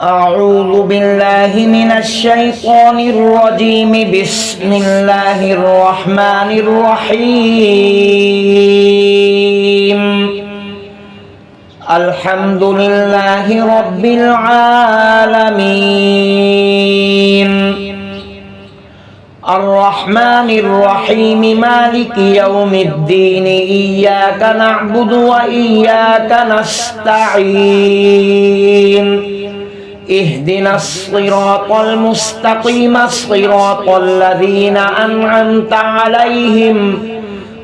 أعوذ بالله من الشيطان الرجيم. بسم الله الرحمن الرحيم. الحمد لله رب العالمين. الرحمن الرحيم مالك يوم الدين. إياك نعبد وإياك نستعين. اهدنا الصراط المستقيم صراط الذين أنعمت عليهم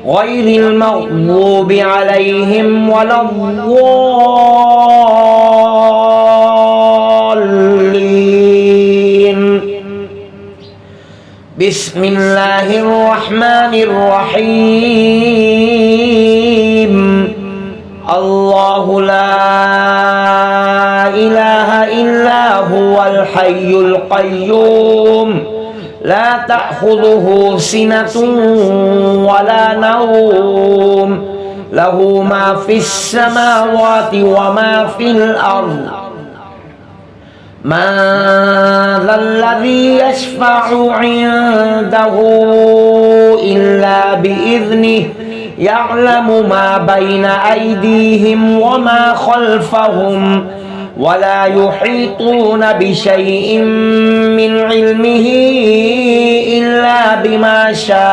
غير المغضوب عليهم ولا الضالين. بسم الله الرحمن الرحيم. الله لا إله إلا هو الحي القيوم لا تأخذه سنة ولا نوم له ما في السماوات وما في الأرض. من ذا الذي يشفع عنده إلا بإذنه يعلم ما بين أيديهم وما خلفهم ولا يحيطون بشيء من علمه إلا بما شاء.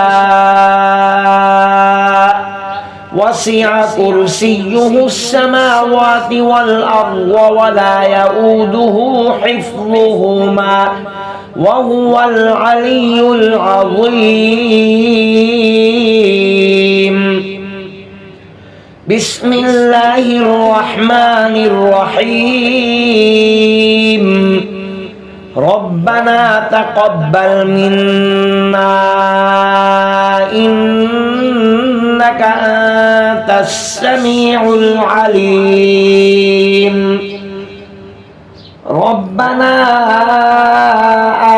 وسع كرسيه السماوات والأرض ولا يؤوده حفظهما وهو العلي العظيم. بسم الله الرحمن الرحيم. ربنا تقبل منا إنك أنت السميع العليم. ربنا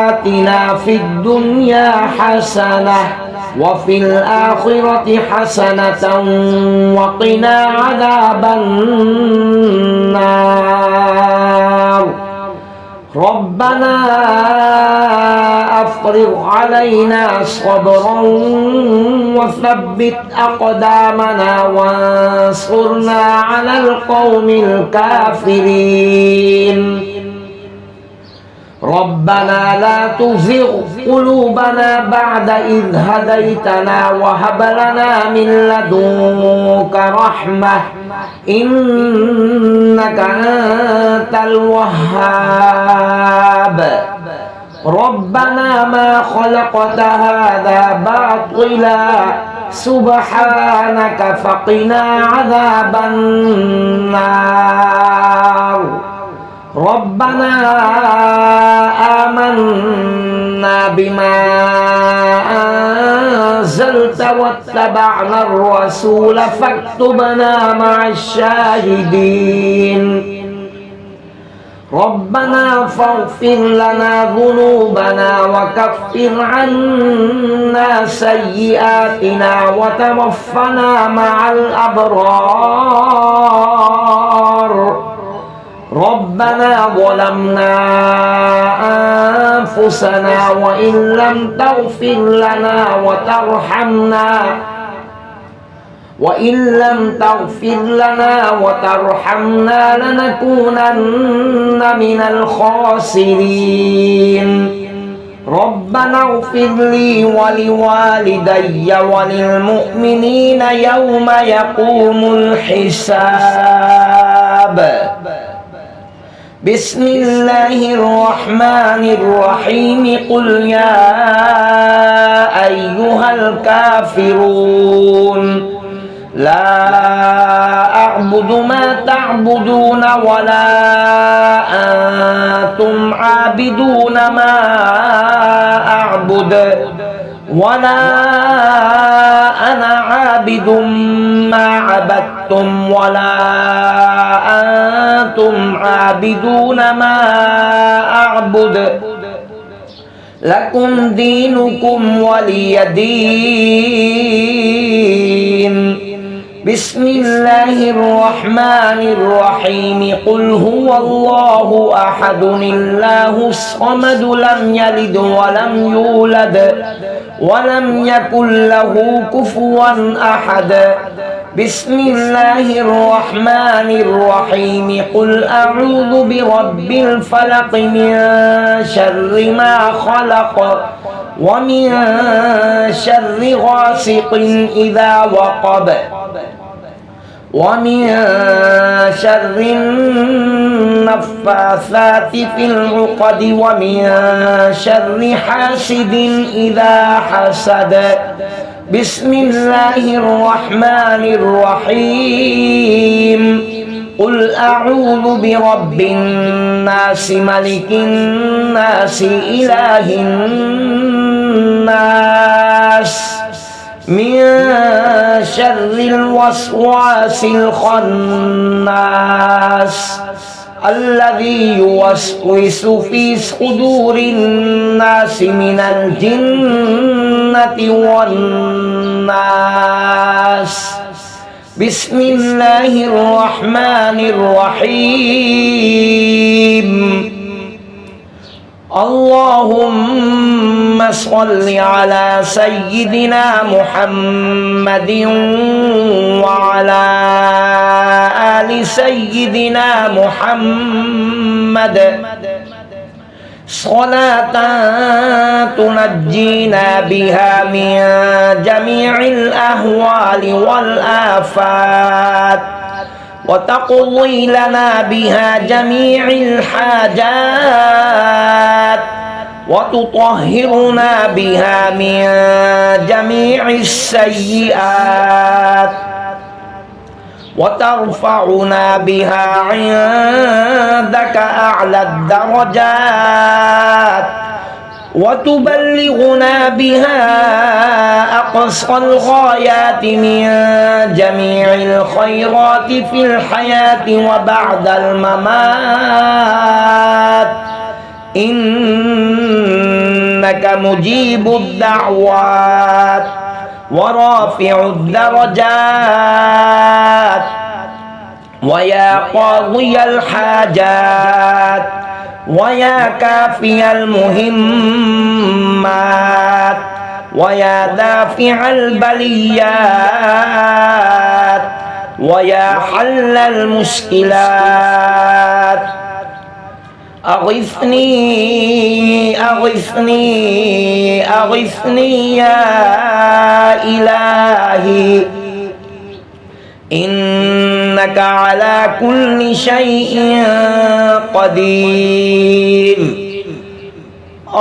آتنا في الدنيا حسنة وفي الآخرة حسنة وقنا عذاب النار. ربنا أفرغ علينا صبرا وثبت أقدامنا وانصرنا على القوم الكافرين. ربنا لا تزغ قلوبنا بعد إذ هديتنا وهب لنا من لدنك رحمة إنك أنت الوهاب. ربنا ما خلقت هذا باطلا سبحانك فقنا عذاب النار. ربنا آمنا بما أنزلت واتبعنا الرسول فاكتبنا مع الشاهدين. ربنا فاغفر لنا ذنوبنا وكفر عنا سيئاتنا وتوفنا مع الأبرار. ربنا ظلمنا أنفسنا وإن لم تغفر لنا وترحمنا لنكونن من الخاسرين. ربنا اغفر لي ولوالدي وللمؤمنين يوم يقوم الحساب. بسم الله الرحمن الرحيم. قل يا أيها الكافرون لا أعبد ما تعبدون ولا أنتم عابدون ما أعبد ولا أنا عابد ما عبدتم ولا أنتم عابدون ما أعبد لكم دينكم ولي دين. بسم الله الرحمن الرحيم قل هو الله أحد الله الصمد لم يلد ولم يولد ولم يكن له كفوا أحد بسم الله الرحمن الرحيم قل أعوذ برب الفلق من شر ما خلق ومن شر غاسق إذا وقب ومن شر النفاثات في العقد ومن شر حاسد إذا حسد بسم الله الرحمن الرحيم قل أعوذ برب الناس ملك الناس إله الناس من شر الوسواس الخناس الذي يوسوس في صدور الناس من الجنة والناس بسم الله الرحمن الرحيم اللهم صل على سيدنا محمد وعلى آل سيدنا محمد صلاة تنجينا بها من جميع الأهوال والآفات وتقضي لنا بها جميع الحاجات وتطهرنا بها من جميع السيئات وترفعنا بها عندك أعلى الدرجات وتبلغنا بها أقصى الغايات من جميع الخيرات في الحياة وبعد الممات إنك مجيب الدعوات ورافع الدرجات ويا قاضي الحاجات ويا كافي المهمات ويا دافع البليات ويا حل المشكلات أغثني أغثني أغثني يا إلهي إنك على كل شيء قدير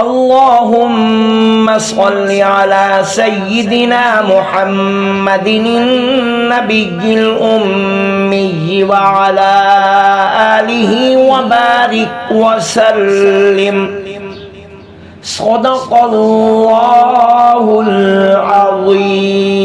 اللهم صل على سيدنا محمد النبي الأمي وعلى آله وبارك وسلم صدق الله العظيم